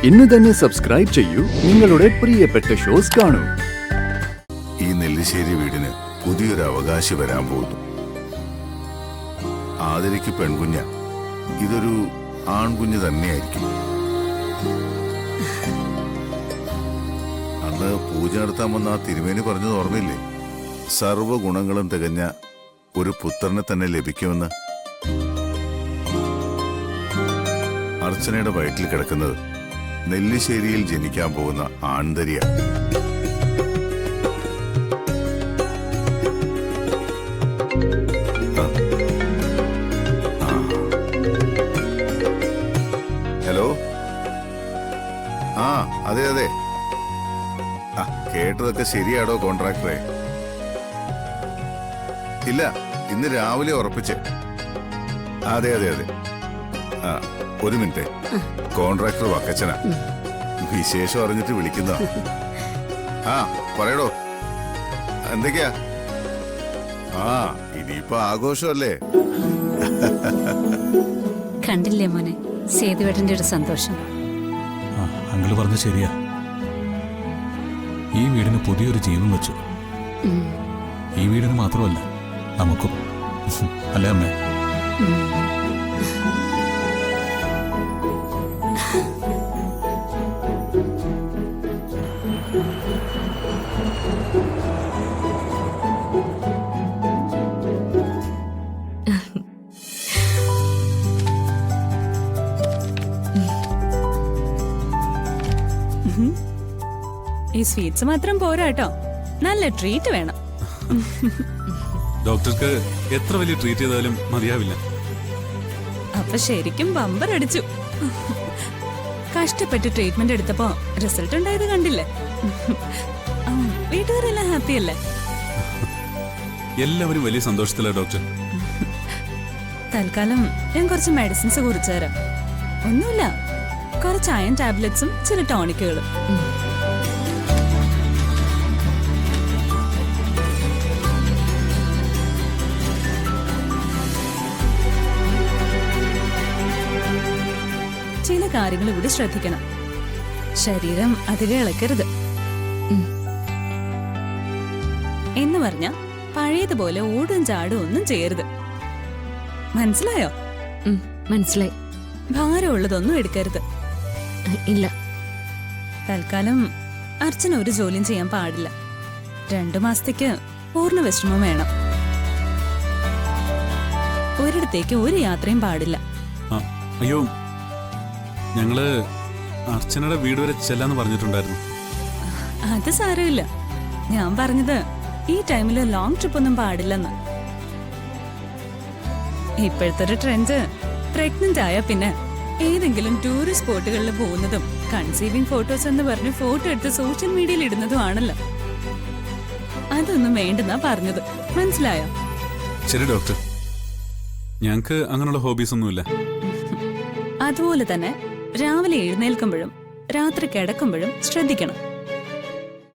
ഇന്ന് തന്നെ സബ്സ്ക്രൈബ് ചെയ്യൂ, നിങ്ങളുടെ പ്രിയപ്പെട്ട ഷോസ് കാണൂ. ഈ നെല്ലിശ്ശേരി വീടിന് പുതിയൊരു അവകാശി വരാൻ പോകുന്നു. ആതിരയ്ക്ക് പെൺകുഞ്ഞ, ഇതൊരു ആൺകുഞ്ഞ് തന്നെയായിരിക്കും. അന്ന് പൂജ നടത്താൻ വന്ന ആ തിരുമേനി പറഞ്ഞത് ഓർമ്മയില്ലേ? സർവ്വഗുണങ്ങളും തികഞ്ഞ ഒരു പുത്രനെ തന്നെ ലഭിക്കുമെന്ന്. അർച്ചനയുടെ വയറ്റിൽ കിടക്കുന്നത് നെല്ലിശ്ശേരിയിൽ ജനിക്കാൻ പോകുന്ന ആൺതരിയ. ഹലോ, അതെ അതെ, കേട്ടതൊക്കെ ശരിയാടോ കോൺട്രാക്ടറെ? ഇല്ല, ഇന്ന് രാവിലെ ഉറപ്പിച്ചേ. അതെ അതെ അതെ, ഒരു മിനിറ്റ്. കോൺട്രാക്ടർ വക്കച്ചന വിശേഷം അറിഞ്ഞിട്ട് വിളിക്കുന്ന. പറയടോ, എന്തൊക്കെയാ? ഇനിയിപ്പോ ആഘോഷമല്ലേ. കണ്ടില്ലേ മോനെ, സേതുവേട്ടന്റെ ഒരു സന്തോഷം. അങ്കിള് പറഞ്ഞ ശരിയാ. ഈ വീടിന് പുതിയൊരു ജീവൻ വെച്ചു. ഈ വീടിന് മാത്രമല്ല, നമുക്കും. അല്ലേ അമ്മേ? ഈ സ്വീറ്റ്സ് മാത്രം പോരാട്ടോ, നല്ല ട്രീറ്റ് വേണം. ഡോക്ടർക്ക് എത്ര വലിയ ട്രീറ്റ് ചെയ്താലും മതിയാവില്ല. അപ്പൊ ശരിക്കും ബമ്പർ അടിച്ചു. കഷ്ടപ്പെട്ട് ട്രീറ്റ്മെന്റ് എടുത്തപ്പോ റിസൾട്ട് ഉണ്ടായത് കണ്ടില്ലേ? വീട്ടുകാരെല്ലാം ഹാപ്പി അല്ലേ? എല്ലാവരും വലിയ സന്തോഷത്തിലാ ഡോക്ടർ. തൽക്കാലം ഞാൻ കുറച്ച് മെഡിസിൻസ് കുറിച്ചു തരാം. ഒന്നുമില്ല, കുറച്ച് അയൺ ടാബ്ലറ്റ്സും ചില ടോണിക്കുകളും. ചില കാര്യങ്ങൾ ഇവിടെ ശ്രദ്ധിക്കണം. ശരീരം അധികം ഇളക്കരുത്. എന്ന് പറഞ്ഞ പഴയതുപോലെ ഓടും ചാടും ഒന്നും ചെയ്യരുത്. മനസ്സിലായോ? മനസ്സിലായി. ഭാരമുള്ളതൊന്നും എടുക്കരുത്. ഇല്ല. തൽക്കാലം അർച്ചന ഒരു ജോലിയും ചെയ്യാൻ പാടില്ല. 2 മാസത്തേക്ക് പൂർണ്ണ വിശ്രമം വേണം. ഒരിടത്തേക്ക് ഒരു യാത്രയും പാടില്ല. അയ്യോ, ഞങ്ങള് അർച്ചനയുടെ വീട് വരെ ചെല്ലാന്ന് പറഞ്ഞിട്ടുണ്ടായിരുന്നു. അത് സാരമില്ല. ഞാൻ പറഞ്ഞത് ഈ ടൈമില് ലോങ് ട്രിപ്പ് ഒന്നും പാടില്ലെന്ന്. ഇപ്പോഴത്തെ ഒരു ട്രെൻഡ് പ്രഗ്നന്റ് ആയ പിന്നെ ഏതെങ്കിലും ടൂറിസ്റ്റ് സ്പോട്ടുകളിൽ പോകുന്നതും കൺസീവിംഗ് ഫോട്ടോസ് എന്ന് പറഞ്ഞ് ഫോട്ടോ എടുത്ത് സോഷ്യൽ മീഡിയയിൽ ഇടുന്നതും ആണല്ലോ. അതൊന്നും വേണ്ടെന്നാ പറഞ്ഞത്. മനസ്സിലായോ? ശരി ഡോക്ടർ, ഞങ്ങക്ക് അങ്ങനെയുള്ള ഹോബീസ് ഒന്നുമില്ല. അതുപോലെ തന്നെ രാവിലെ എഴുന്നേൽക്കുമ്പോഴും രാത്രി കിടക്കുമ്പോഴും ശ്രദ്ധിക്കണം.